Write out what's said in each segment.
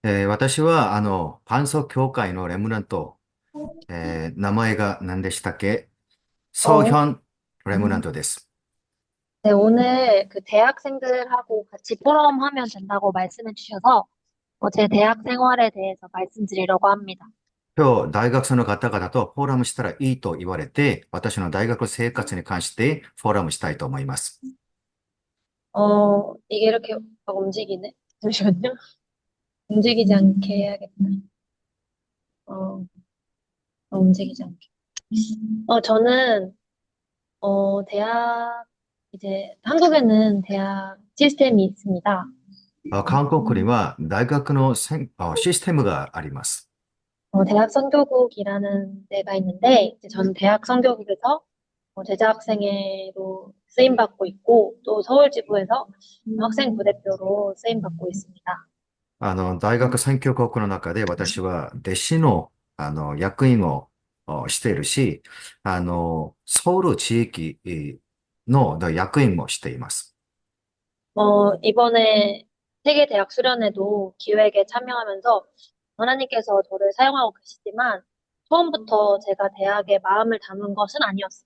私は、パンソ協会のレムナント、名前が何でしたっけ？ソヒ어,ョンレムナントです。네, 오늘 그 대학생들하고 같이 포럼하면 된다고 말씀해 주셔서 제 대학 생활에 대해서 말씀드리려고 합니다. 今日、大学生の方々とフォーラムしたらいいと言われて、私の大学生活に関してフォーラムしたいと思います。이게 이렇게 막 움직이네? 잠시만요. 움직이지 않게 해야겠다. 어, 움직이지 않게. 저는, 대학, 이제 한국에는 대학 시스템이 있습니다. 韓国には大学のシステムがあります。대학 선교국이라는 데가 있는데, 이제 저는 대학 선교국에서 제자학생회로 쓰임받고 있고, 또 서울지부에서 학생 부대표로 쓰임받고 있습니다. 大学宣教国の中で私は弟子の、役員をしているし、ソウル地域の役員もしています。이번에 세계대학 수련회도 기획에 참여하면서 하나님께서 저를 사용하고 계시지만, 처음부터 제가 대학에 마음을 담은 것은 아니었어요.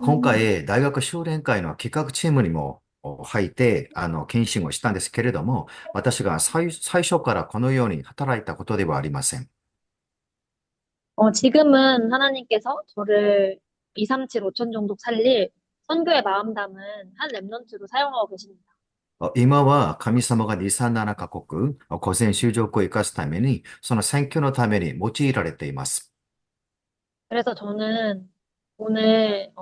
今回、大学修練会の企画チームにも入って、研修をしたんですけれども、私が最初からこのように働いたことではありません。지금은 하나님께서 저를 237, 5천 정도 살릴 선교의 마음 담은 한 랩런트로 사용하고 계십니다. 今は神様が237カ国、個人就職を生かすために、その選挙のために用いられています。그래서 저는 오늘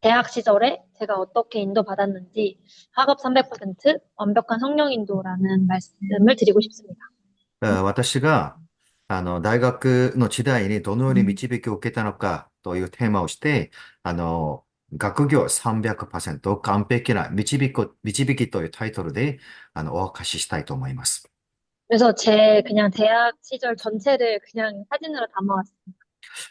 대학 시절에 제가 어떻게 인도받았는지 학업 300% 완벽한 성령 인도라는 말씀을 드리고 싶습니다. 私が、大学の時代にどのように導きを受けたのかというテーマをして、学業300%完璧な導きというタイトルで、お明かししたいと思います。그래서 제 그냥 대학 시절 전체를 그냥 사진으로 담아왔습니다.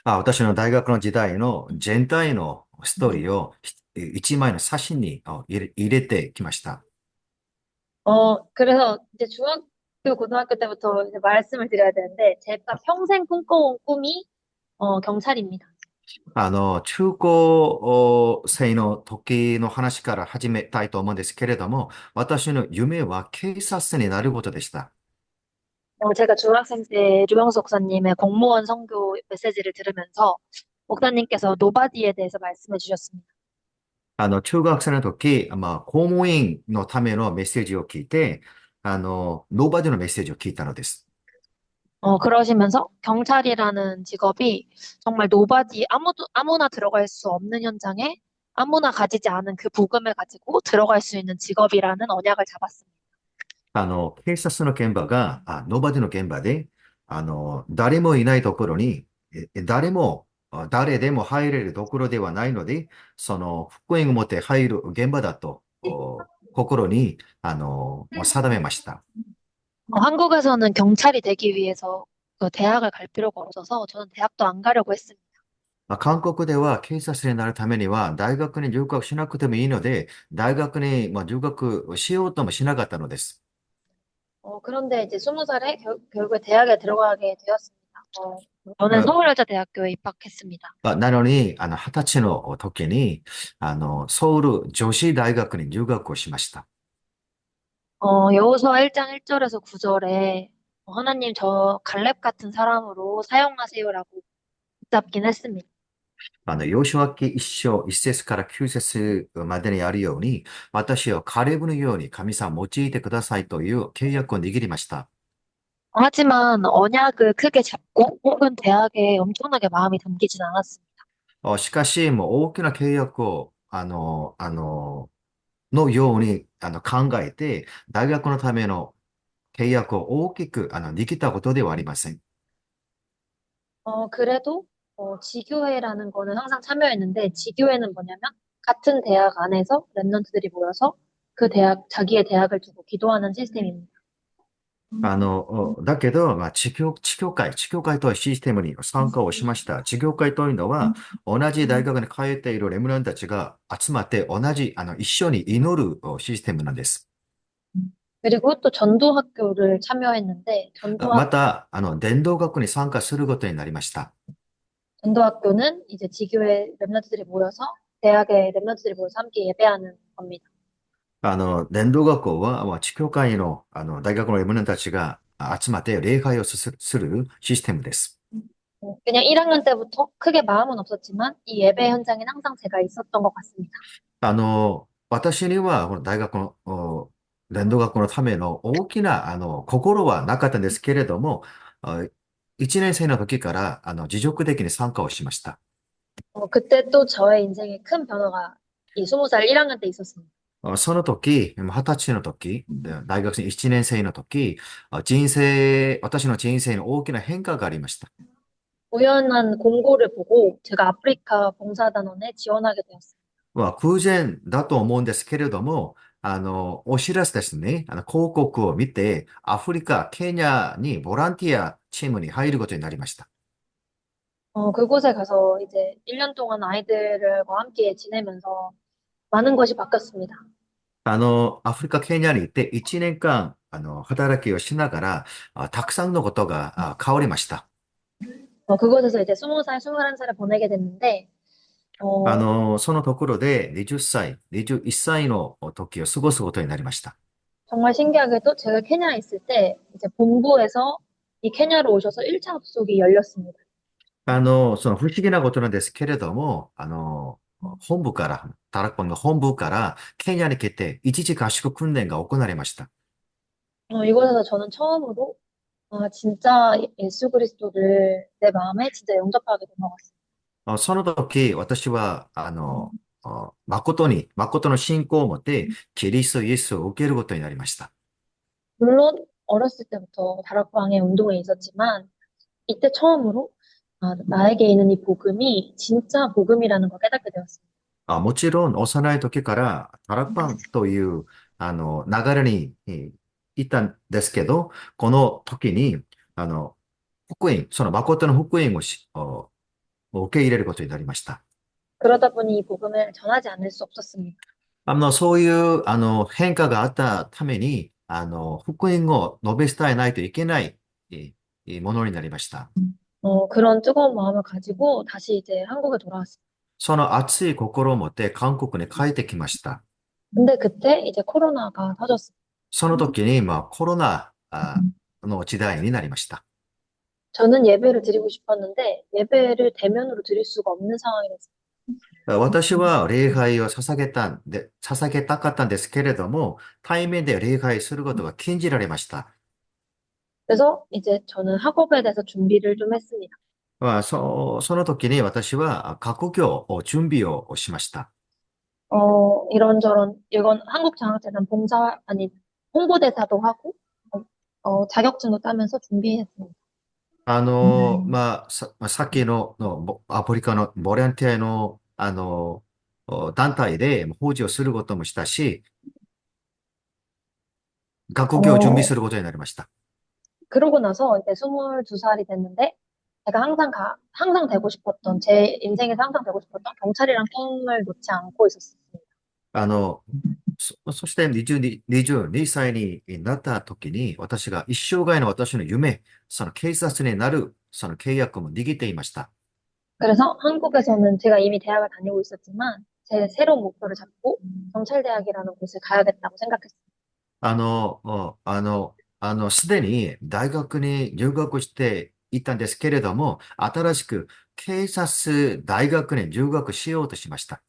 私の大学の時代の全体のストーリーを一枚の写真に入れてきました。그래서 이제 중학교, 고등학교 때부터 이제 말씀을 드려야 되는데, 제가 평생 꿈꿔온 꿈이, 경찰입니다. 中高生の時の話から始めたいと思うんですけれども、私の夢は警察になることでした。제가 중학생 때 류영수 목사님의 공무원 선교 메시지를 들으면서, 목사님께서 노바디에 대해서 말씀해 주셨습니다. 中学生の時、公務員のためのメッセージを聞いて、ノーバディのメッセージを聞いたのです。그러시면서 경찰이라는 직업이 정말 노바디, 아무나 들어갈 수 없는 현장에 아무나 가지지 않은 그 복음을 가지고 들어갈 수 있는 직업이라는 언약을 잡았습니다. 警察の現場が、ノーバディの現場で、誰もいないところに、誰でも入れるところではないので、その、福音を持って入る現場だと、心に、定めました。한국에서는 경찰이 되기 위해서 그 대학을 갈 필요가 없어서 저는 대학도 안 가려고 했습니다. 韓国では警察になるためには大学に留学しなくてもいいので、大学に留学しようともしなかったのです。그런데 이제 20살에 결국에 대학에 들어가게 되었습니다. 저는 あ서울여자대학교에 입학했습니다. なのに、20歳の時に、ソウル女子大学に留学をしました。여호수아 1장 1절에서 9절에 하나님 저 갈렙 같은 사람으로 사용하세요라고 붙잡긴 했습니다. 幼少期一章、一節から九節までにあるように、私をカレブのように神様を用いてくださいという契約を握りました。하지만 언약을 크게 잡고 혹은 대학에 엄청나게 마음이 담기진 않았습니다. しかし、もう大きな契約を、のように考えて、大学のための契約を大きく握ったことではありません。그래도 지교회라는 거는 항상 참여했는데 지교회는 뭐냐면 같은 대학 안에서 랩런트들이 모여서 그 대학 자기의 대학을 두고 기도하는 시스템입니다. だけど、地教会というシステムに参加をしました。地教会というのは、同じ大学に通っているレムナンたちが集まって、一緒に祈るシステムなんです。 그리고 또 전도학교를 참여했는데,また、伝道学に参加することになりました。전도학교는 이제 지교의 랩런트들이 모여서, 대학의 랩런트들이 모여서 함께 예배하는 겁니다. 伝道学校は、地教会の、大学のエムネたちが集まって礼拝をするシステムです。그냥 1학년 때부터 크게 마음은 없었지만, 이 예배 현장엔 항상 제가 있었던 것 같습니다. 私には、この大学の、伝道学校のための大きな、心はなかったんですけれども、1年生の時から、自助的に参加をしました。그때 또 저의 인생에 큰 변화가 이 20살 1학년 때 있었습니다. その時、20歳の時、大学生1年生の時、人生、私の人生に大きな変化がありました。우연한 공고를 보고 제가 아프리카 봉사단원에 지원하게 되었어요. 偶然だと思うんですけれども、お知らせですね、広告を見て、アフリカ、ケニアにボランティアチームに入ることになりました。그곳에 가서 이제 1년 동안 아이들과 함께 지내면서 많은 것이 바뀌었습니다. アフリカ、ケニアに行って1年間、働きをしながら、たくさんのことが変わりました。그곳에서 이제 20살, 21살을 보내게 됐는데, 어, そのところで20歳、21歳の時を過ごすことになりました。정말 신기하게도 제가 케냐에 있을 때 이제 본부에서 이 케냐로 오셔서 1차 접속이 열렸습니다. その不思議なことなんですけれども、本部から、タラッパンが本部から、ケニアに来て、一時合宿訓練が行われました。이곳에서 저는 처음으로 진짜 예수 그리스도를 내 마음에 진짜 영접하게 된 것 같습니다. その時、私は、誠の信仰を持って、キリストイエスを受けることになりました。 물론 어렸을 때부터 다락방의 운동에 있었지만 이때 처음으로 나에게 있는 이 복음이 진짜 복음이라는 걸 깨닫게 되었습니다. もちろん、幼い時から、タラッパンという、流れに、行ったんですけど、この時に、あの、福音、その誠の福音を受け入れることになりました。그러다 보니 이 복음을 전하지 않을 수 없었습니다. そういう、変化があったために、福音を述べ伝えないといけない、ものになりました。그런 뜨거운 마음을 가지고 다시 이제 한국에 돌아왔습니다. その熱い心を持って韓国に帰ってきました。 근데 그때 이제 코로나가 터졌습니다. その時に、コロナの時代になりました。 저는 예배를 드리고 싶었는데 예배를 대면으로 드릴 수가 없는 상황이 됐습니다. 私は礼拝を捧げたかったんですけれども、対面で礼拝することが禁じられました。 그래서 이제 저는 학업에 대해서 준비를 좀 했습니다. その時に私は学業を準備をしました。 이런저런 이건 한국장학재단 봉사 아니 홍보대사도 하고 자격증도 따면서 준비했습니다. さっきのアフリカのボランティアの、団体で法事をすることもしたし、学業を準備す 어, ることになりました。 그러고 나서 이제 22살이 됐는데 제가 항상 되고 싶었던 제 인생에서 항상 되고 싶었던 경찰이란 꿈을 놓지 않고 있었습니다. そして22歳になった時に、私が一生涯の私の夢、その警察になる、その契約も握っていました。 그래서 한국에서는 제가 이미 대학을 다니고 있었지만 제 새로운 목표를 잡고 경찰대학이라는 곳을 가야겠다고 생각했습니다. すでに大学に入学していたんですけれども、新しく警察大学に入学しようとしました。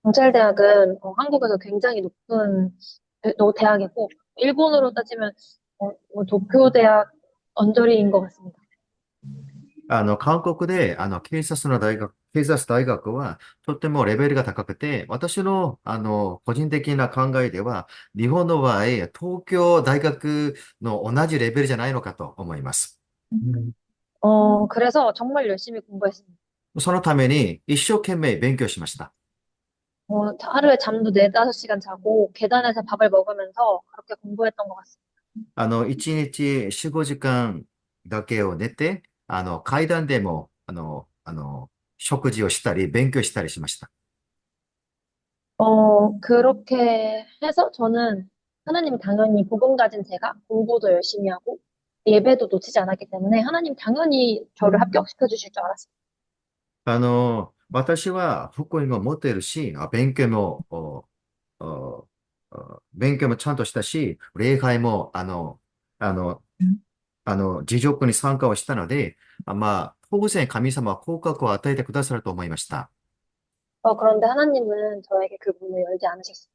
경찰대학은 한국에서 굉장히 높은 대학이고 일본으로 따지면 뭐 도쿄대학 언저리인 것 같습니다. 韓国で、警察大学は、とってもレベルが高くて、私の、個人的な考えでは、日本の場合、東京大学の同じレベルじゃないのかと思います。그래서 정말 열심히 공부했습니다. そのために、一生懸命勉強しました。 하루에 잠도 4, 5시간 자고 계단에서 밥을 먹으면서 그렇게 공부했던 것 같습니다. 一日4、5時間だけを寝て、階段でも、食事をしたり、勉強したりしました。 그렇게 해서 저는 하나님 당연히 복음 가진 제가 공부도 열심히 하고 예배도 놓치지 않았기 때문에 하나님 당연히 저를 합격시켜 주실 줄 알았어요. 私は福音を持っているし、勉強も、勉強もちゃんとしたし、礼拝も、あの、持続に参加をしたので、当然神様は降格を与えてくださると思いました。그런데 하나님은 저에게 그 문을 열지 않으셨어요.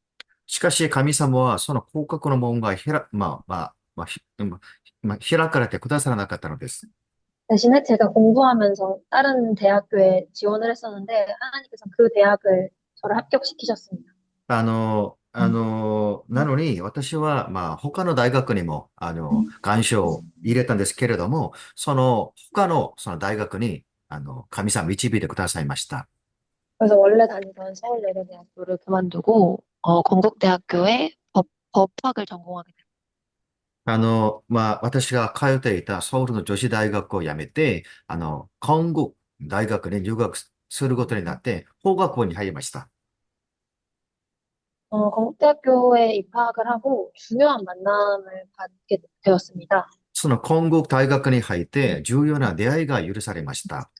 しかし神様はその降格の門が開かれてくださらなかったのです。대신에 제가 공부하면서 다른 대학교에 지원을 했었는데 하나님께서 그 대학을 저를 합격시키셨습니다. なのに、私は、他の大学にも、願書を入れたんですけれども、その、他の、その大学に、神様導いてくださいました。그래서 원래 다니던 서울예대대학교를 그만두고 건국대학교에 법학을 전공하게 됐어요. 私が通っていたソウルの女子大学を辞めて、韓国大学に入学することになって、法学部に入りました。건국대학교에 입학을 하고 중요한 만남을 갖게 되었습니다. その韓国大学に入って、重要な出会いが許されました。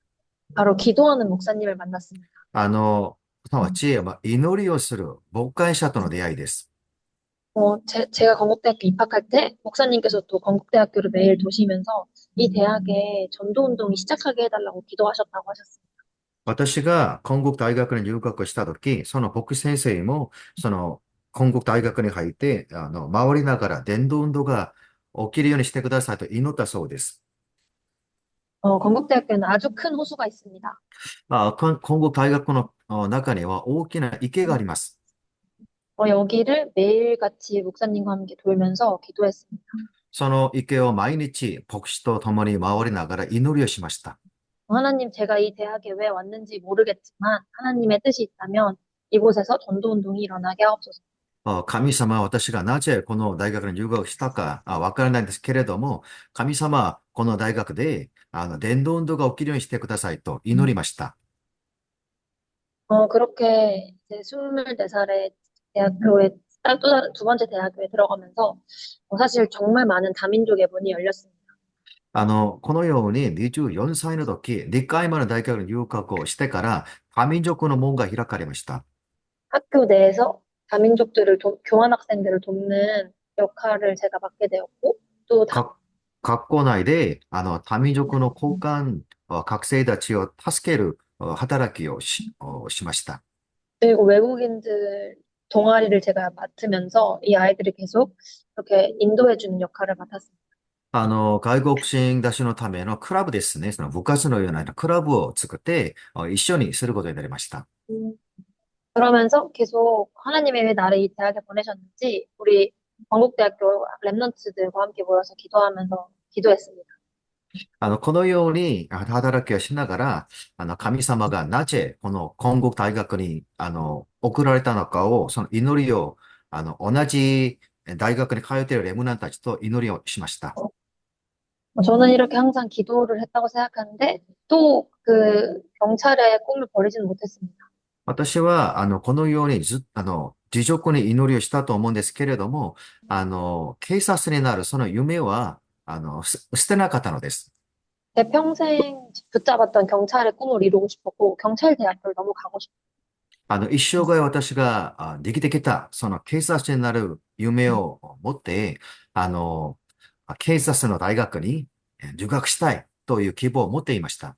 바로 기도하는 목사님을 만났습니다. すなわち、祈りをする牧会者との出会いです。 제가 건국대학교 입학할 때 목사님께서 또 건국대학교를 매일 도시면서 이 대학에 전도운동이 시작하게 해달라고 기도하셨다고 하셨어요. 私が韓国大学に入学したとき、その牧師先生も、その韓国大学に入って、回りながら伝道運動が起きるようにしてくださいと祈ったそうです。건국대학교에는 아주 큰 호수가 있습니다. 韓国大学の中には大きな池があります。 여기를 매일같이 목사님과 함께 돌면서 기도했습니다. その池を毎日牧師と共に回りながら祈りをしました。 하나님, 제가 이 대학에 왜 왔는지 모르겠지만 하나님의 뜻이 있다면 이곳에서 전도운동이 일어나게 하옵소서. 神様は私がなぜこの大学に入学したかわからないんですけれども、神様はこの大学で伝道運動が起きるようにしてくださいと祈りました。 그렇게 이제 24살에 대학교에 또 두 번째 대학교에 들어가면서 사실 정말 많은 다민족의 문이 열렸습니다. このように24歳の時、2回目の大学に入学をしてから、多民族の門が開かれました。 학교 내에서 다민족들을 교환 학생들을 돕는 역할을 제가 맡게 되었고 또か学校内で、多民族の交換、学生たちを助ける働きをしました。 그리고 외국인들 동아리를 제가 맡으면서 이 아이들이 계속 이렇게 인도해주는 역할을 맡았습니다. 外国人たちのためのクラブですね。その部活のようなクラブを作って、一緒にすることになりました。 그러면서 계속 하나님이 왜 나를 이 대학에 보내셨는지 우리 건국대학교 랩런트들과 함께 모여서 기도하면서 기도했습니다. このように働きをしながら、神様がなぜこの建国大学に、送られたのかを、その祈りを、同じ大学に通っているレムナンたちと祈りをしました。 저는 이렇게 항상 기도를 했다고 생각하는데 또 그 경찰의 꿈을 버리지는 못했습니다. 私は、このように持続に祈りをしたと思うんですけれども、警察になるその夢は、捨てなかったのです。 제 평생 붙잡았던 경찰의 꿈을 이루고 싶었고 경찰 대학교를 너무 가고 싶었어요. 一生涯私ができてきた、その警察になる夢を持って、警察の大学に留学したいという希望を持っていました。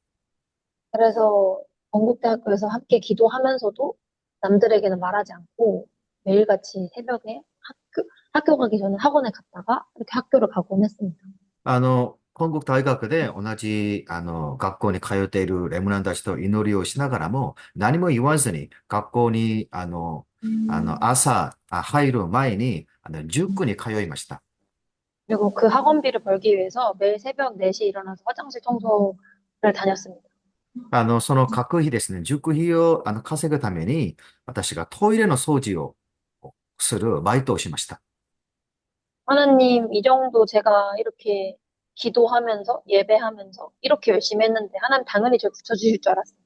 그래서 건국대학교에서 함께 기도하면서도 남들에게는 말하지 않고 매일같이 새벽에 학교 가기 전에 학원에 갔다가 이렇게 학교를 가곤 했습니다. 建国大学で同じ、学校に通っているレムナンたちと祈りをしながらも、何も言わずに、学校に、朝、入る前に、塾に通いました。 그리고 그 학원비를 벌기 위해서 매일 새벽 4시에 일어나서 화장실 청소를 다녔습니다. その学費ですね、塾費を稼ぐために、私がトイレの掃除をするバイトをしました。 하나님, 이 정도 제가 이렇게 기도하면서 예배하면서 이렇게 열심히 했는데 하나님 당연히 저를 붙여주실 줄 알았어요.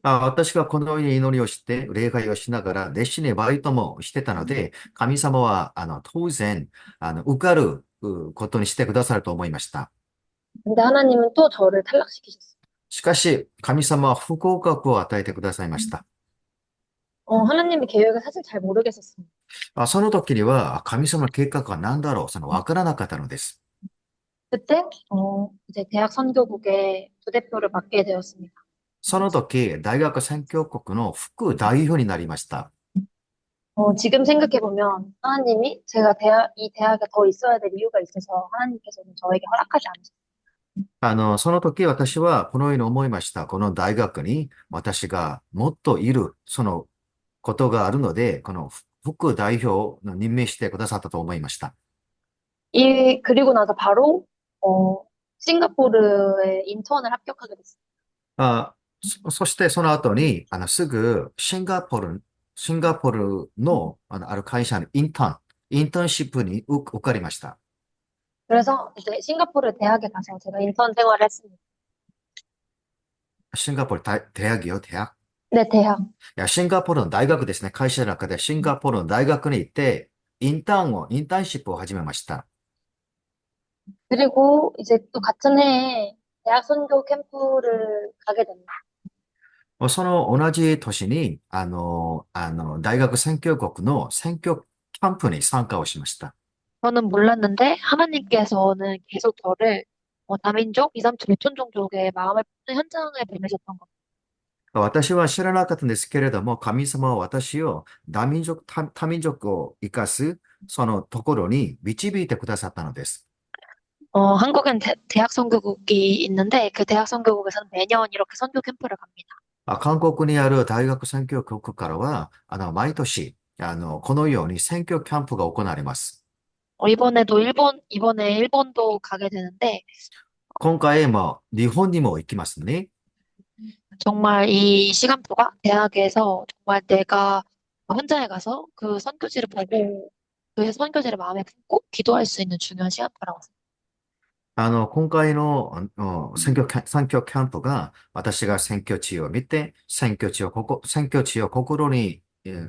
私がこのように祈りをして、礼拝をしながら、熱心にバイトもしてたので、神様は、当然、受かることにしてくださると思いました。근데 하나님은 또 저를 탈락시키셨어요. しかし、神様は不合格を与えてくださいました。하나님의 계획을 사실 잘 모르겠었어요. その時には、神様の計画は何だろう、わからなかったのです。그때, 이제 대학 선교국의 부대표를 맡게 되었습니다. その時、大学宣教国の副代表になりました。지금 생각해보면 하나님이 이 대학에 더 있어야 될 이유가 있어서 하나님께서는 저에게 허락하지 않으셨어요. その時私はこのように思いました。この大学に私がもっといる、そのことがあるので、この副代表を任命してくださったと思いました。그리고 나서 바로, 어, 싱가포르에 인턴을 합격하게 됐어요. そしてその後に、すぐシンガポールの、ある会社のインターンシップに受かりました。그래서 이제 싱가포르 대학에 가서 제가 인턴 생활을 했습니다. シンガポール대학이요, 대학? 네, 대학. いや、シンガポールの大学ですね。会社の中でシンガポールの大学に行って、インターンシップを始めました。그리고 이제 또 같은 해에 대학 선교 캠프를 가게 됩니다. その同じ年に、大学宣教国の宣教キャンプに参加をしました。저는 몰랐는데 하나님께서는 계속 저를 다민족, 이삼촌, 이촌종족의 마음을 품는 현장에 보내셨던 겁니다. 私は知らなかったんですけれども、神様は私を多民族を生かす、そのところに導いてくださったのです。한국엔 대학 선교국이 있는데 그 대학 선교국에서는 매년 이렇게 선교 캠프를 갑니다. 韓国にある大学宣教局からは、毎年、このように宣教キャンプが行われます。이번에 일본도 가게 되는데, 今回も日本にも行きますね。정말 이 시간표가 대학에서 정말 내가 현장에 가서 그 선교지를 보고 그 선교지를 마음에 품고 기도할 수 있는 중요한 시간표라고 생각해요. 今回の選挙キャンプが、私が選挙地を見て、選挙地を心に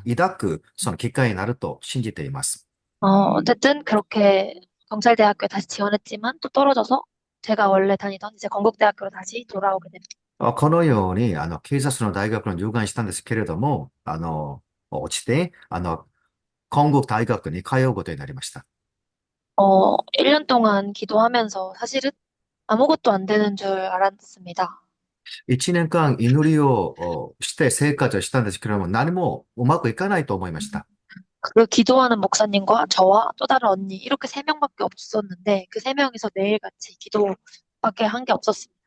抱く、その機会になると信じています。어쨌든 그렇게 경찰대학교에 다시 지원했지만 또 떨어져서 제가 원래 다니던 이제 건국대학교로 다시 돌아오게 됩니다. このように、警察の大学に入学したんですけれども、落ちて、건국大学に通うことになりました。1년 동안 기도하면서 사실은 아무것도 안 되는 줄 알았습니다. 1年間祈りをして生活をしたんですけれども、何もうまくいかないと思いました。그 기도하는 목사님과 저와 또 다른 언니 이렇게 세 명밖에 없었는데 그 세 명이서 매일같이 기도밖에 한 게 없었습니다.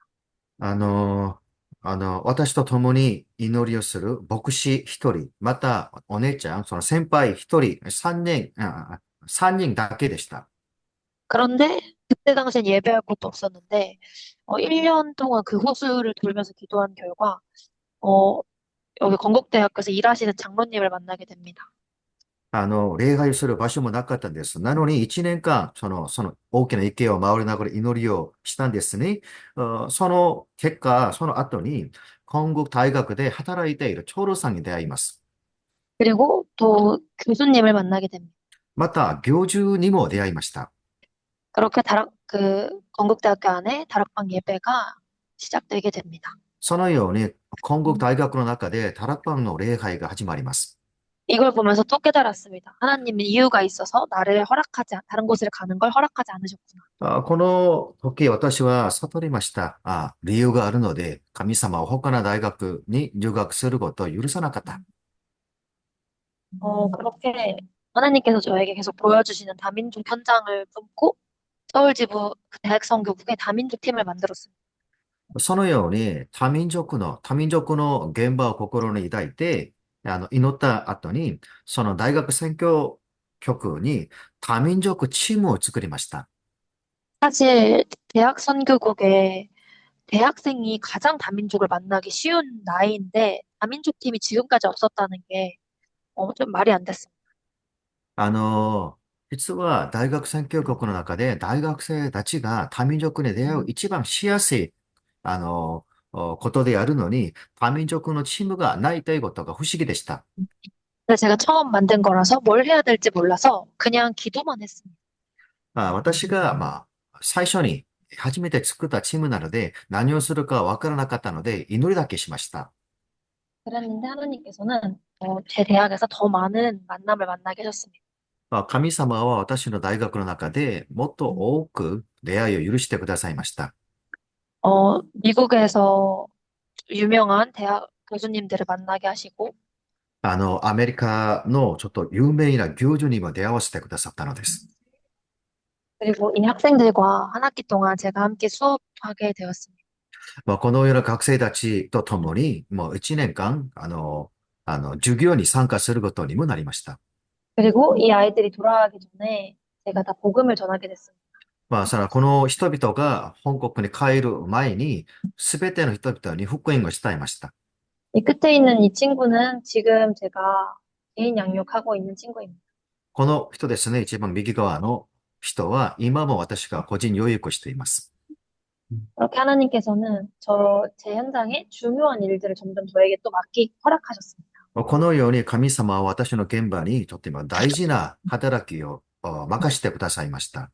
あの、私と共に祈りをする牧師一人、またお姉ちゃん、その先輩一人、三人だけでした。그런데 그때 당시엔 예배할 곳도 없었는데 1년 동안 그 호수를 돌면서 기도한 결과 어, 여기 건국대학교에서 일하시는 장로님을 만나게 됩니다. 礼拝する場所もなかったんです。なのに1年間、その大きな池を回りながら祈りをしたんですね。その結果、その後に、건국大学で働いている長老さんに出会います。그리고 또 교수님을 만나게 됩니다. また、教授にも出会いました。그렇게 그 건국대학교 안에 다락방 예배가 시작되게 됩니다. そのように、건국大学の中でタラッパンの礼拝が始まります。이걸 보면서 또 깨달았습니다. 하나님은 이유가 있어서 다른 곳을 가는 걸 허락하지 않으셨구나. この時、私は悟りました。理由があるので、神様は他の大学に留学することを許さなかった。그렇게 하나님께서 저에게 계속 보여주시는 다민족 현장을 품고 서울지부 그 대학성교국의 다민족 팀을 만들었습니다. そのように多民族の現場を心に抱いて、祈った後に、その大学宣教局に多民族チームを作りました。 사실 대학 선교국에 대학생이 가장 다민족을 만나기 쉬운 나이인데 다민족 팀이 지금까지 없었다는 게 좀 말이 안 됐습니다. あの、実は大学宣教局の中で大学生たちが多民族に出会う一番しやすい、あの、ことであるのに、多民族のチームがないということが不思議でした。근데 제가 처음 만든 거라서 뭘 해야 될지 몰라서 그냥 기도만 했습니다. 私が、最初に初めて作ったチームなので、何をするかわからなかったので、祈りだけしました。그랬는데 하나님께서는 제 대학에서 더 많은 만남을 만나게 해줬습니다. 神様は私の大学の中でもっと多く出会いを許してくださいました。미국에서 유명한 대학 교수님들을 만나게 하시고, アメリカのちょっと有名な教授にも出会わせてくださったのです。그리고 이 학생들과 한 학기 동안 제가 함께 수업하게 되었습니다. このような学生たちと共に、もう1年間、授業に参加することにもなりました。그리고 이 아이들이 돌아가기 전에 제가 다 복음을 전하게 됐습니다. この人々が本国に帰る前に、すべての人々に福音を伝えました。이 끝에 있는 이 친구는 지금 제가 개인 양육하고 있는 친구입니다. この人ですね、一番右側の人は、今も私が個人養育をしています。그렇게 하나님께서는 제 현장에 중요한 일들을 점점 저에게 또 허락하셨습니다. このように神様は私の現場にとっても大事な働きを任せてくださいました。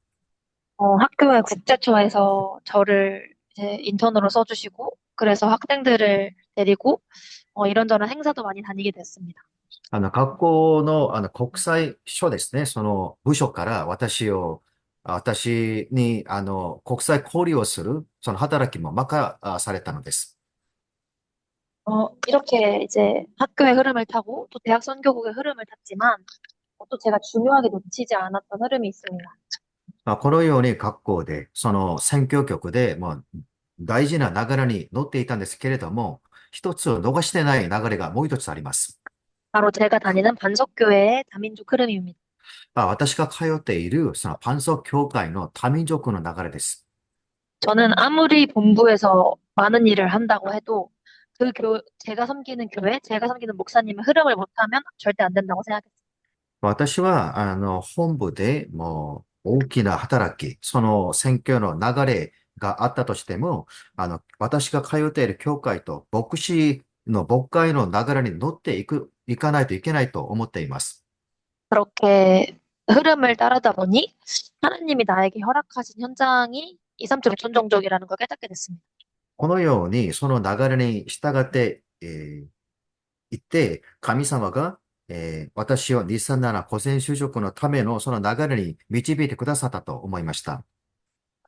학교의 국제초에서 저를 이제 인턴으로 써주시고, 그래서 학생들을 데리고, 이런저런 행사도 많이 다니게 됐습니다. 学校の国際書ですね、その部署から私に国際交流をするその働きも任されたのです。이렇게 이제 학교의 흐름을 타고 또 대학 선교국의 흐름을 탔지만, 또 제가 중요하게 놓치지 않았던 흐름이 있습니다. このように学校で、その選挙局でもう大事な流れに乗っていたんですけれども、一つを逃してない流れがもう一つあります。바로 제가 다니는 반석교회의 다민족 흐름입니다. 私が通っているそのパンソ教会の多民族の流れです。저는 아무리 본부에서 많은 일을 한다고 해도 제가 섬기는 교회, 제가 섬기는 목사님의 흐름을 못하면 절대 안 된다고 생각했어요. 私は、本部でもう大きな働き、その選挙の流れがあったとしても、私が通っている教会と牧師の牧会の流れに乗っていかないといけないと思っています。 그렇게 흐름을 따르다 보니 하나님이 나에게 허락하신 현장이 2, 3점 존종족이라는 걸 깨닫게 됐습니다. このように、その流れに従って、いって、神様が、私を日産なら古典就職のためのその流れに導いてくださったと思いました。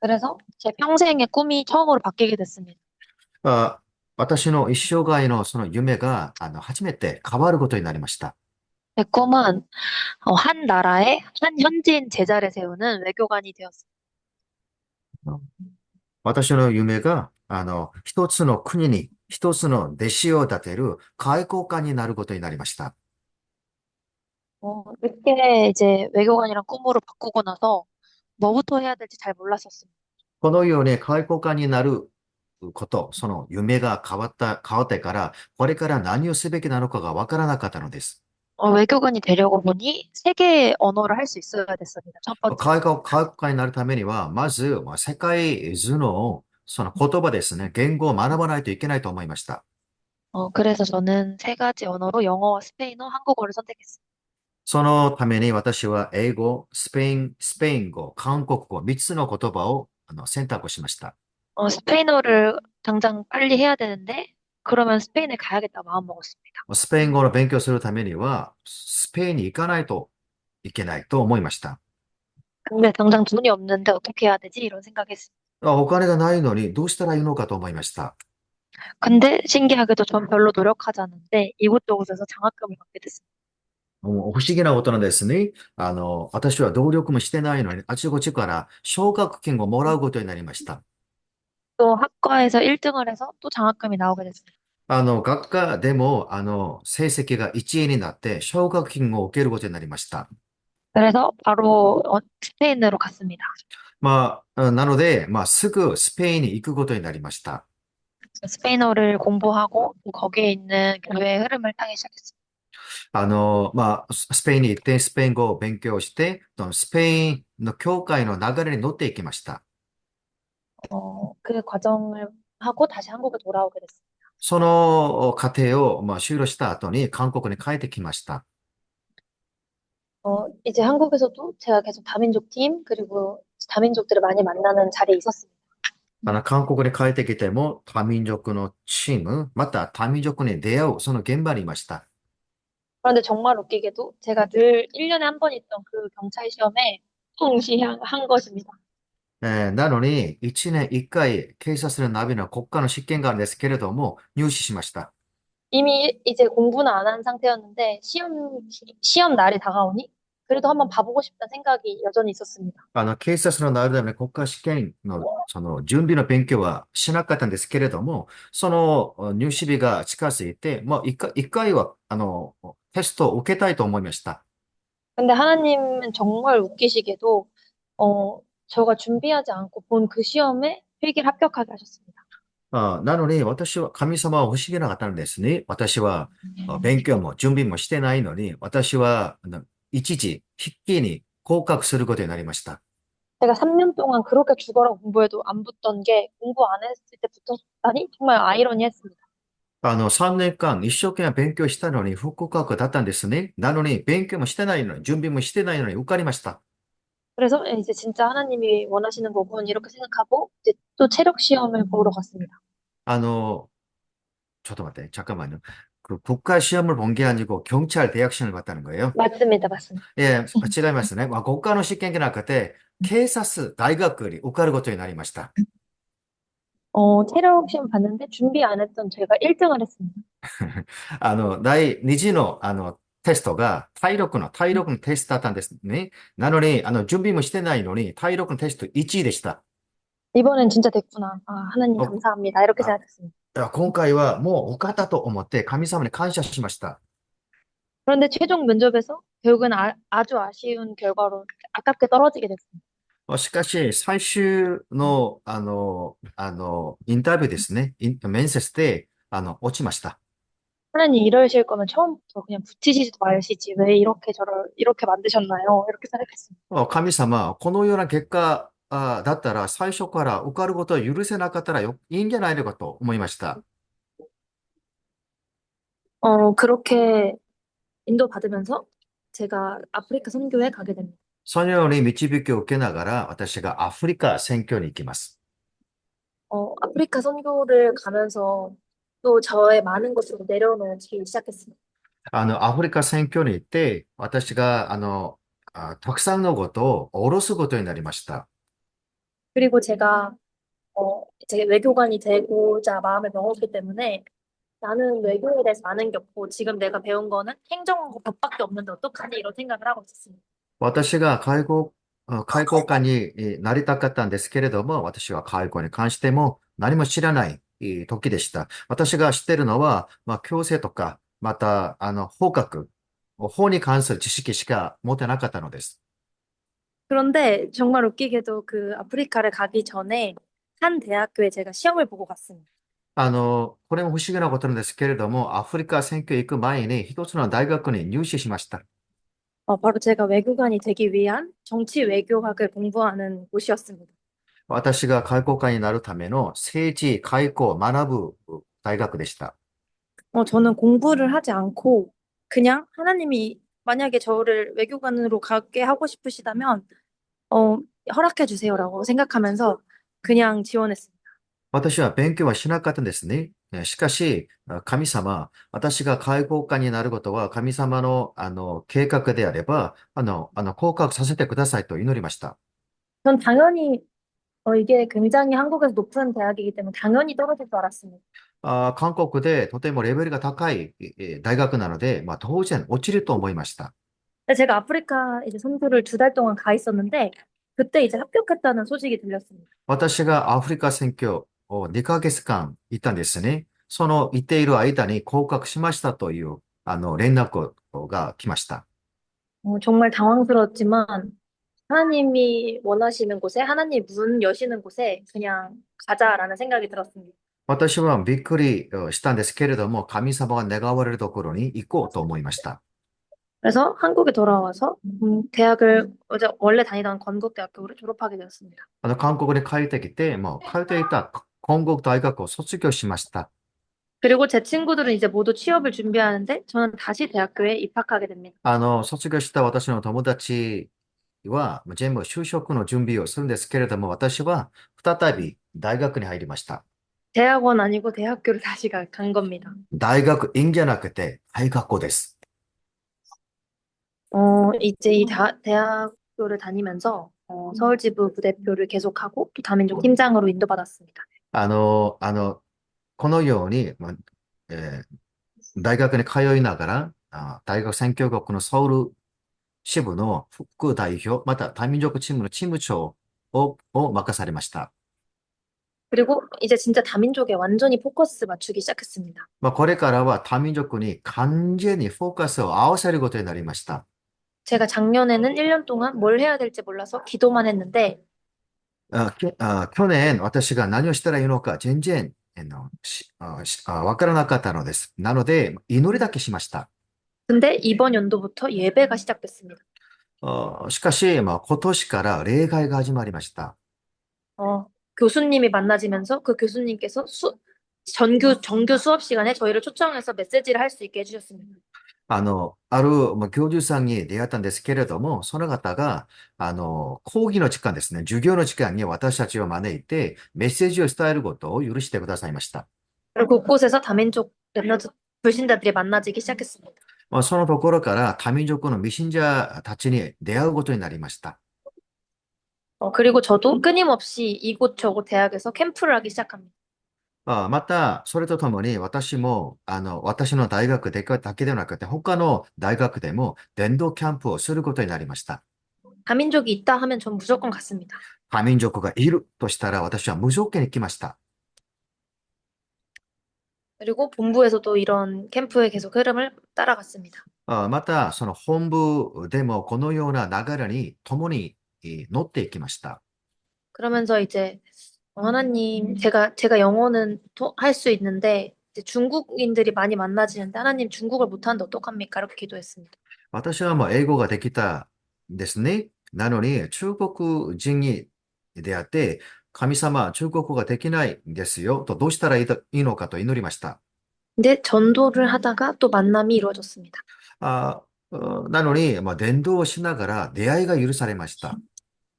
그래서 제 평생의 꿈이 처음으로 바뀌게 됐습니다. あ私の一生涯のその夢が、初めて変わることになりました。제 꿈은 한 나라에 한 현지인 제자를 세우는 외교관이 되었습니다. 私の夢が、一つの国に一つの弟子を立てる外交官になることになりました。 늦게 이제 외교관이란 꿈으로 바꾸고 나서 뭐부터 해야 될지 잘 몰랐었습니다. このように外交官になること、その夢が変わってから、これから何をすべきなのかがわからなかったのです。외교관이 되려고 보니 세 개의 언어를 할 수 있어야 됐습니다. 첫 번째. 外交官になるためには、まず、世界図のその言葉ですね、言語を学ばないといけないと思いました。 그래서 저는 세 가지 언어로 영어와 스페인어, 한국어를 선택했습니다. そのために私は英語、スペイン語、韓国語、3つの言葉を選択しました。 스페인어를 당장 빨리 해야 되는데, 그러면 스페인에 가야겠다 마음먹었습니다. スペイン語の勉強するためには、スペインに行かないといけないと思いました。 근데 당장 돈이 없는데 어떻게 해야 되지? 이런 생각했습니다. お金がないのにどうしたらいいのかと思いました。 근데 신기하게도 전 별로 노력하지 않는데 이곳저곳에서 장학금을 받게 됐습니다. もう不思議なことなんですね。私は努力もしてないのに、あちこちから奨学金をもらうことになりました。 또 학과에서 1등을 해서 또 장학금이 나오게 됐습니다. 学科でも、成績が1位になって、奨学金を受けることになりました。 그래서 바로 스페인으로 갔습니다. なので、すぐスペインに行くことになりました。 스페인어를 공부하고 또 거기에 있는 교회의 흐름을 타기 시작했습니다. スペインに行ってスペイン語を勉強して、スペインの教会の流れに乗っていきました。그 과정을 하고 다시 한국에 돌아오게 됐어요. その過程を、終了した後に韓国に帰ってきました。이제 한국에서도 제가 계속 다민족 팀, 그리고 다민족들을 많이 만나는 자리에 있었습니다. 韓国に帰ってきても多民族のチーム、また多民族に出会うその現場にいました。그런데 정말 웃기게도 제가 늘 1년에 한 번 있던 그 경찰 시험에 통시한 것입니다. なのに、1年1回警察のナビの国家の試験があるんですけれども、入試しました。이미 이제 공부는 안 한 상태였는데 시험 날이 다가오니 그래도 한번 봐보고 싶다는 생각이 여전히 있었습니다. 警察のなるための国家試験のその準備の勉強はしなかったんですけれども、その入試日が近づいて、一回はテストを受けたいと思いました。근데 하나님은 정말 웃기시게도 저가 준비하지 않고 본 그 시험에 필기를 합격하게 하셨습니다. なのに、神様は不思議な方なんですね。私は勉強も準備もしてないのに、私は一時筆記に合格することになりました。제가 3년 동안 그렇게 죽어라 공부해도 안 붙던 게 공부 안 했을 때 붙었다니 정말 아이러니했습니다. 3年間一生懸命勉強したのに不合格だったんですね。なのに、勉強もしてないのに、準備もしてないのに受かりました。그래서 이제 진짜 하나님이 원하시는 거군 이렇게 생각하고 이제 또 체력 시험을 보러 갔습니다. あの、ちょっと待って、잠깐만요. 국가 시험을 본 게 아니고 경찰 대학 시험을 봤다는 거예요. 맞습니다, 맞습니다. 예, 違いますね. 国家の試験じゃなくて、警察大学に受かることになりました。체력 시험 봤는데 준비 안 했던 제가 1등을 했습니다. 第二次の、テストが体力のテストだったんですね。なのに、準備もしてないのに、体力のテスト1位でした。이번엔 진짜 됐구나. 아, 하나님 お 감사합니다. 이렇게 あ、생각했습니다. 今回はもう受かったと思って神様に感謝しました。그런데 최종 면접에서 결국은 아주 아쉬운 결과로 아깝게 떨어지게 됐습니다. しかし、最終の、インタビューですね。面接で、落ちました。하나님 이러실 거면 처음부터 그냥 붙이시지도 마시지. 왜 이렇게 저를 이렇게 만드셨나요? 이렇게 생각했습니다. 神様、このような結果だったら、最初から受かることを許せなかったらいいんじゃないのかと思いました。그렇게 인도받으면서 제가 아프리카 선교에 가게 됩니다. そのように導きを受けながら、私がアフリカ選挙に行きます。아프리카 선교를 가면서 또 저의 많은 것을 내려놓기 시작했습니다. アフリカ選挙に行って、私が、たくさんのことを下ろすことになりました。그리고 제가 이제 외교관이 되고자 마음을 먹었기 때문에 나는 외교에 대해서 아는 게 없고 지금 내가 배운 거는 행정하고 법밖에 없는데 어떡하지 이런 생각을 하고 있었습니다. 私が介護官になりたかったんですけれども、私は介護に関しても何も知らない時でした。私が知っているのは、強制とか、また、法学、法に関する知識しか持ってなかったのです。그런데 정말 웃기게도 그 아프리카를 가기 전에 한 대학교에 제가 시험을 보고 갔습니다. これも不思議なことなんですけれども、アフリカ選挙行く前に一つの大学に入試しました。바로 제가 외교관이 되기 위한 정치 외교학을 공부하는 곳이었습니다. 私が外交官になるための政治、外交を学ぶ大学でした。저는 공부를 하지 않고 그냥 하나님이 만약에 저를 외교관으로 가게 하고 싶으시다면 어, 허락해 주세요라고 생각하면서 그냥 지원했습니다. 私は勉強はしなかったんですね。しかし、神様、私が介護官になることは神様の、計画であれば、合格させてくださいと祈りました。전 당연히 이게 굉장히 한국에서 높은 대학이기 때문에 당연히 떨어질 줄 알았습니다. 韓国でとてもレベルが高い大学なので、当然落ちると思いました。근데 제가 아프리카 이제 선교를 2달 동안 가 있었는데 그때 이제 합격했다는 소식이 들렸습니다. 私がアフリカ選挙を2ヶ月間行ったんですね。その行っている間に合格しましたという、連絡が来ました。정말 당황스러웠지만 하나님이 원하시는 곳에 하나님 문 여시는 곳에 그냥 가자라는 생각이 들었습니다. 私はびっくりしたんですけれども、神様が願われるところに行こうと思いました。그래서 한국에 돌아와서 대학을 원래 다니던 건국대학교를 졸업하게 되었습니다. 韓国に帰ってきて、もう帰っていた 건국大学を卒業しました。 그리고 제 친구들은 이제 모두 취업을 준비하는데 저는 다시 대학교에 입학하게 됩니다. 卒業した私の友達は、全部就職の準備をするんですけれども、私は再び大学に入りました。 대학원 아니고 대학교를 다시 간 겁니다. 大学院じゃなくて、大学校です。이제 대학교를 다니면서 서울지부 부대표를 계속하고 또 다민족 팀장으로 인도받았습니다. あの、あの、このように、えー大学に通いながら、大学宣教国のソウル支部の副代表、また多民族チームのチーム長を任されました。그리고 이제 진짜 다민족에 완전히 포커스 맞추기 시작했습니다. これからは多民族に完全にフォーカスを合わせることになりました。 제가 작년에는 1년 동안 뭘 해야 될지 몰라서 기도만 했는데 去年私が何をしたらいいのか全然わからなかったのです。なので、祈りだけしました。 근데 이번 연도부터 예배가 시작됐습니다. しかし、今年から礼拝が始まりました。 교수님이 만나지면서 그 교수님께서 정규 수업 시간에 저희를 초청해서 메시지를 할 수 있게 해주셨습니다. 教授さんに出会ったんですけれども、その方が、講義の時間ですね、授業の時間に私たちを招いて、メッセージを伝えることを許してくださいました。 그리고 곳곳에서 다민족 랩너즈 불신자들이 만나지기 시작했습니다. そのところから多民族の未信者たちに出会うことになりました。 그리고 저도 끊임없이 이곳저곳 대학에서 캠프를 하기 시작합니다. また、それとともに私も、私の大学だけではなくて、他の大学でも伝道キャンプをすることになりました。 다민족이 있다 하면 전 무조건 갔습니다. 多民族がいるとしたら私は無条件に来ました。 그리고 본부에서도 이런 캠프의 계속 흐름을 따라갔습니다. また、その本部でもこのような流れに共に乗っていきました。 그러면서 이제 하나님, 제가 영어는 할 수 있는데 이제 중국인들이 많이 만나지는데 하나님 중국을 못하는데 어떡합니까? 이렇게 기도했습니다. 私はもう英語ができたんですね。なのに、中国人に出会って、神様、中国語ができないんですよ。と、どうしたらいいのかと祈りました。 근데 전도를 하다가 또 만남이 이루어졌습니다. なのに、伝道をしながら出会いが許されました。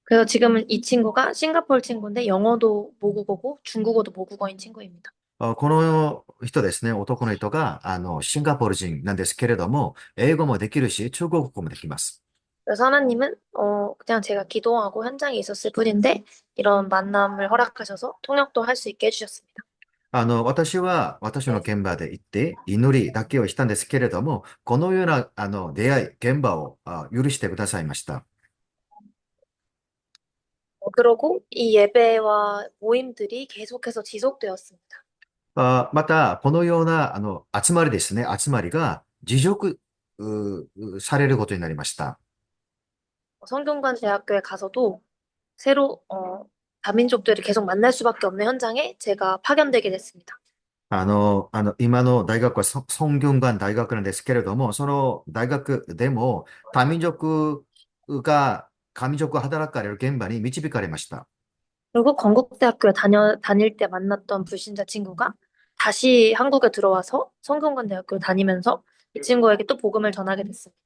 그래서 지금은 이 친구가 싱가포르 친구인데 영어도 모국어고 중국어도 모국어인 친구입니다. この人ですね、男の人が、シンガポール人なんですけれども、英語もできるし、中国語もできます。 그래서 하나님은 그냥 제가 기도하고 현장에 있었을 뿐인데 이런 만남을 허락하셔서 통역도 할 수 있게 해주셨습니다. 私は私の現場で行って祈りだけをしたんですけれども、このような出会い、現場を許してくださいました。 그러고 이 예배와 모임들이 계속해서 지속되었습니다. また、このような集まりですね、集まりが持続されることになりました。 성균관 대학교에 가서도 새로 다민족들을 계속 만날 수밖에 없는 현장에 제가 파견되게 됐습니다. 今の大学はソンギョンガン大学なんですけれども、その大学でも多民族が、多民族が働かれる現場に導かれました。 그리고 건국대학교에 다닐 때 만났던 불신자 친구가 다시 한국에 들어와서 성균관 대학교 다니면서 이 친구에게 또 복음을 전하게 됐습니다.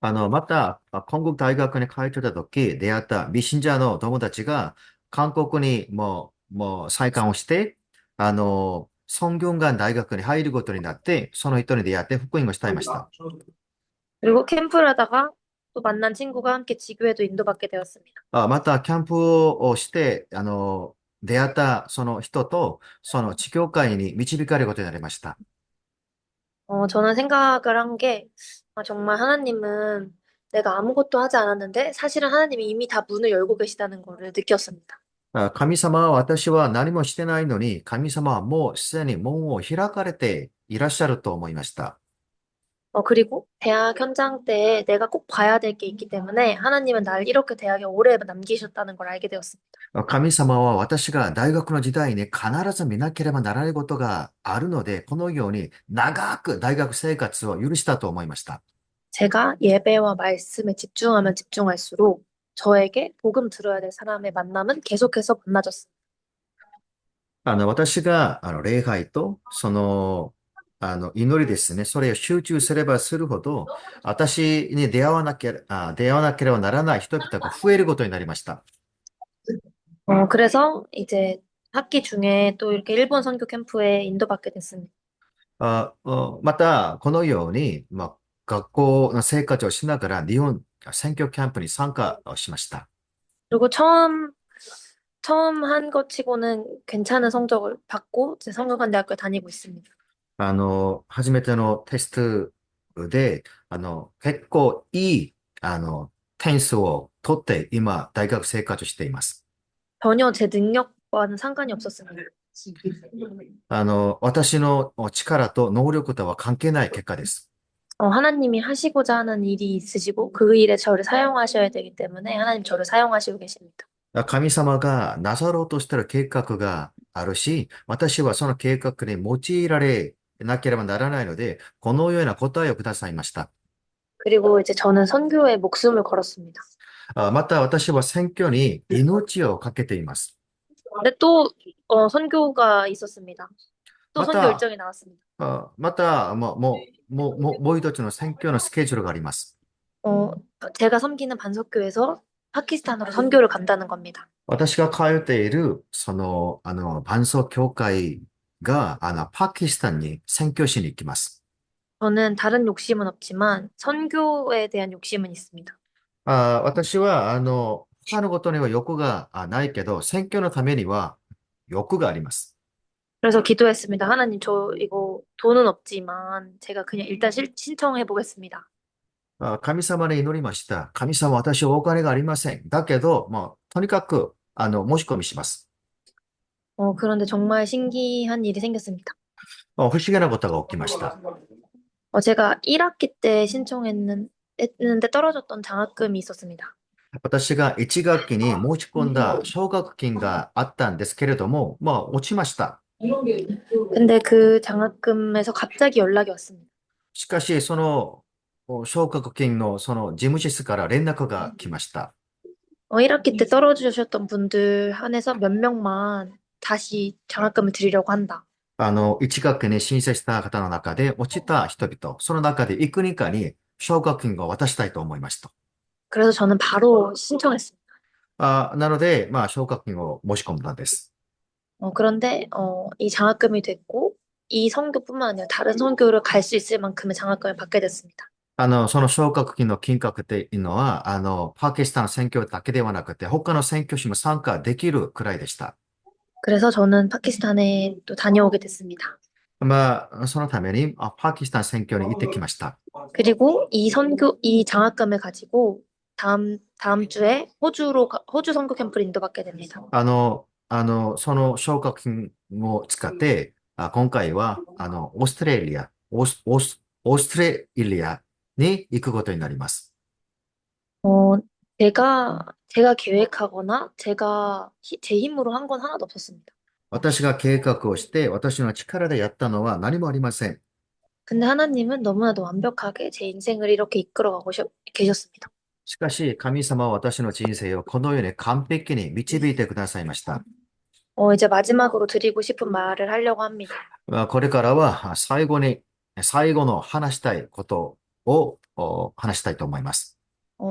また、韓国大学に通ってた時、出会った未信者の友達が、韓国にもう再韓をして、ソンギョンガン大学に入ることになって、その人に出会って福音を伝えました。 그리고 캠프를 하다가 또 만난 친구가 함께 지교회도 인도받게 되었습니다. また、キャンプをして、出会ったその人と、その地教会に導かれることになりました。 저는 생각을 한 게, 정말 하나님은 내가 아무것도 하지 않았는데 사실은 하나님이 이미 다 문을 열고 계시다는 거를 느꼈습니다. 神様は私は何もしてないのに、神様はもうすでに門を開かれていらっしゃると思いました。 그리고 대학 현장 때 내가 꼭 봐야 될 게 있기 때문에 하나님은 날 이렇게 대학에 오래 남기셨다는 걸 알게 되었습니다. 神様は私が大学の時代に必ず見なければならないことがあるので、このように長く大学生活を許したと思いました。 제가 예배와 말씀에 집중하면 집중할수록 저에게 복음 들어야 될 사람의 만남은 계속해서 만나졌습니다. 私が、礼拝と、祈りですね。それを集中すればするほど、私に出会わなければならない人々が増えることになりました。그래서 이제 학기 중에 또 이렇게 일본 선교 캠프에 인도받게 됐습니다. また、このように、学校の生活をしながら、日本選挙キャンプに参加をしました。그리고 처음 한 것 치고는 괜찮은 성적을 받고 이제 성균관대학교에 다니고 있습니다. 初めてのテストで、結構いい、点数を取って、今、大学生活をしています。전혀 제 능력과는 상관이 없었습니다. 私の力と能力とは関係ない結果です。하나님이 하시고자 하는 일이 있으시고 그 일에 저를 사용하셔야 되기 때문에 하나님 저를 사용하시고 계십니다. 神様がなさろうとしている計画があるし、私はその計画に用いられなければならないので、このような答えをくださいました。그리고 이제 저는 선교에 목숨을 걸었습니다. また私は選挙に命を懸けています。근데 또 선교가 있었습니다. 또 선교 また、일정이 나왔습니다. もう一つの選挙のスケジュールがあります。어, 제가 섬기는 반석교에서 파키스탄으로 선교를 간다는 겁니다. 私が通っている、伴奏協会が、パキスタンに宣教しに行きます。저는 다른 욕심은 없지만 선교에 대한 욕심은 있습니다. 私は、他のことには欲がないけど、選挙のためには欲があります。그래서 기도했습니다. 하나님, 저 이거 돈은 없지만 제가 그냥 일단 신청해 보겠습니다. 神様に祈りました。神様、私はお金がありません。だけど、とにかく、申し込みします。그런데 정말 신기한 일이 생겼습니다. 不思議なことが起きました。제가 1학기 때 했는데 떨어졌던 장학금이 있었습니다. 私が1学期に申し込んだ奨学金があったんですけれども、落ちました。근데 그 장학금에서 갑자기 연락이 왔습니다. しかし、その奨学金のその事務室から連絡が来ました。1학기 때 떨어지셨던 분들 한해서 몇 명만 다시 장학금을 드리려고 한다. 1学期に申請した方の中で落ちた人々、その中で幾人かに奨学金を渡したいと思いました。그래서 저는 바로 신청했습니다. なので、奨学金を申し込んだんです。그런데 이 장학금이 됐고 이 선교뿐만 아니라 다른 선교를 갈 수 있을 만큼의 장학금을 받게 됐습니다. その奨学金の金額っていうのは、パキスタンの選挙だけではなくて、他の選挙にも参加できるくらいでした。 그래서 저는 파키스탄에 또 다녀오게 됐습니다. そのために、パキスタン選挙に行ってきました。 그리고 이 장학금을 가지고 다음 주에 호주 선교 캠프를 인도받게 됩니다. その奨学金を使って、今回は、オーストラリアに行くことになります。 어, 제가 계획하거나 제 힘으로 한 건 하나도 없었습니다. 私が計画をして、私の力でやったのは何もありません。 근데 하나님은 너무나도 완벽하게 제 인생을 이렇게 이끌어가고 계셨습니다. しかし、神様は私の人生をこのように完璧に導いてくださいました。 이제 마지막으로 드리고 싶은 말을 하려고 합니다. これからは最後の話したいことを話したいと思います。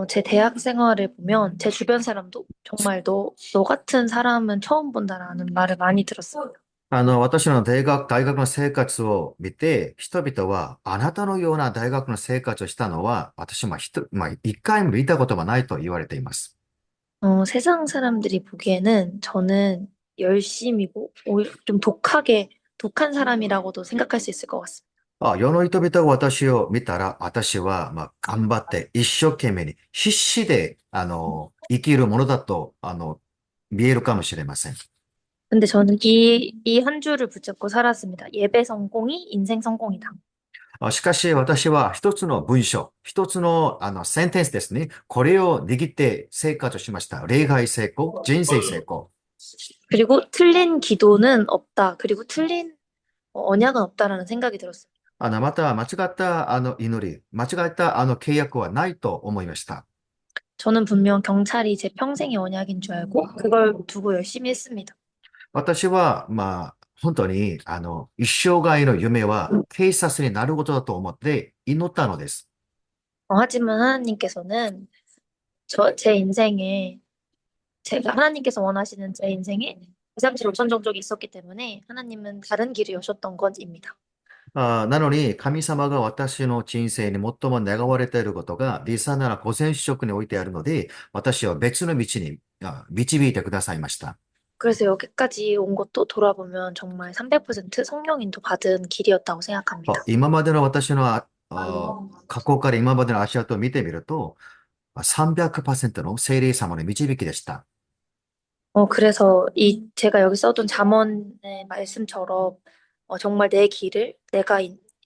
제 대학 생활을 보면 제 주변 사람도 정말 너 같은 사람은 처음 본다라는 말을 많이 들었습니다. 私の大学の生活を見て、人々は、あなたのような大学の生活をしたのは、私も一回も見たことがないと言われています。 세상 사람들이 보기에는 저는 열심이고 오히려 좀 독한 사람이라고도 생각할 수 있을 것 같습니다. 世の人々が私を見たら、私は、頑張って一生懸命に必死で、生きるものだと、見えるかもしれません。 근데 저는 이 한 줄을 붙잡고 살았습니다. 예배 성공이 인생 성공이다. しかし私は一つの文章、一つのセンテンスですね。これを握って生活しました。礼拝成功、人生成功。 그리고 틀린 기도는 없다. 그리고 틀린 언약은 없다라는 생각이 들었어요. また間違った祈り、間違った契約はないと思いました。 저는 분명 경찰이 제 평생의 언약인 줄 알고 그걸 두고 열심히 했습니다. 私は、まあ、本当に、一生涯の夢は警察になることだと思って祈ったのです。하지만 하나님께서는 제 인생에, 하나님께서 원하시는 제 인생에 가장 우선 종족이 있었기 때문에 하나님은 다른 길을 여셨던 것입니다. なのに、神様が私の人生に最も願われていることが、リサなら五線子色に置いてあるので、私は別の道に導いてくださいました。그래서 여기까지 온 것도 돌아보면 정말 300% 성령인도 받은 길이었다고 생각합니다. 今までの私の過去から今までの足跡を見てみると、300%の聖霊様の導きでした。그래서 제가 여기 써둔 잠언의 말씀처럼 정말 내 길을 내가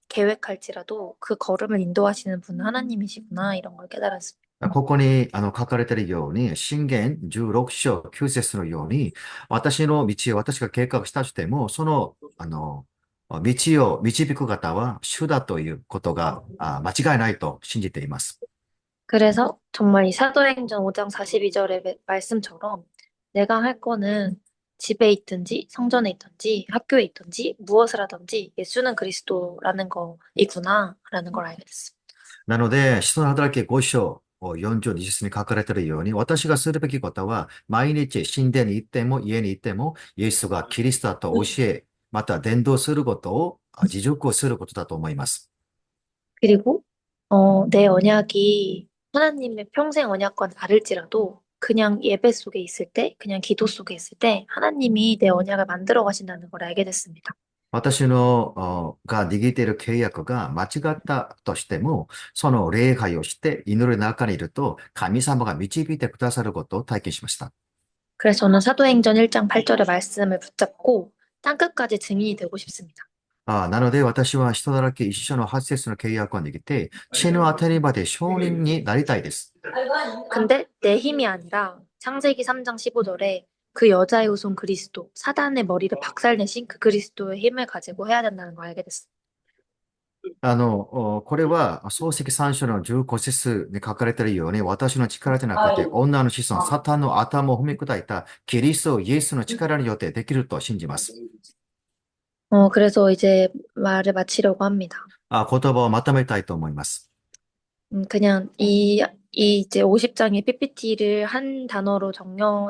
계획할지라도 그 걸음을 인도하시는 분은 하나님이시구나 이런 걸 깨달았습니다. ここに書かれているように、箴言16章9節のように、私の道を私が計画したとしても、その、道を導く方は主だということが間違いないと信じています。그래서 정말 이 사도행전 5장 42절의 말씀처럼 내가 할 거는 집에 있든지 성전에 있든지 학교에 있든지 무엇을 하든지 예수는 그리스도라는 거이구나라는 걸 알게 됐습니다. なので、使徒の働き5章40、20節に書かれているように、私がするべきことは、毎日神殿に行っても家に行っても、イエスがキリストだと教え、また伝道することを、自述をすることだと思います。 그리고 내 언약이 하나님의 평생 언약과는 다를지라도 그냥 예배 속에 있을 때, 그냥 기도 속에 있을 때 하나님이 내 언약을 만들어 가신다는 걸 알게 됐습니다. 私のが握っている契約が間違ったとしても、その礼拝をして祈る中にいると、神様が導いてくださることを体験しました。그래서 저는 사도행전 1장 8절의 말씀을 붙잡고 땅끝까지 증인이 되고 싶습니다. なので私は人だらけ一緒の8節の契約を握って、地の当たり場で証人になりたいです。 근데 내 힘이 아니라 창세기 3장 15절에 그 여자의 후손 그리스도, 사단의 머리를 박살내신 그 그리스도의 힘을 가지고 해야 된다는 걸 알게 됐습니다. これは漱石三書の15節に書かれているように、私の力じゃなくて、女の子孫、サタンの頭を踏み砕いたキリストイエスの力によってできると信じます。 그래서 이제 말을 마치려고 합니다. 言葉をまとめたいと思います。 그냥 이 이제 50장의 PPT를 한 단어로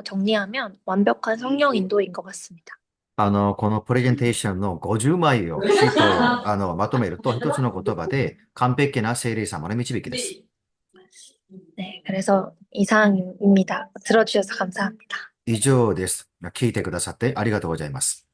정리하면 완벽한 성령 인도인 것 같습니다. このプレゼンテーションの50枚を、シートを、まとめると、一つの言葉で完璧な聖霊様の導きです。 네, 그래서 이상입니다. 들어주셔서 감사합니다. 以上です。聞いてくださってありがとうございます。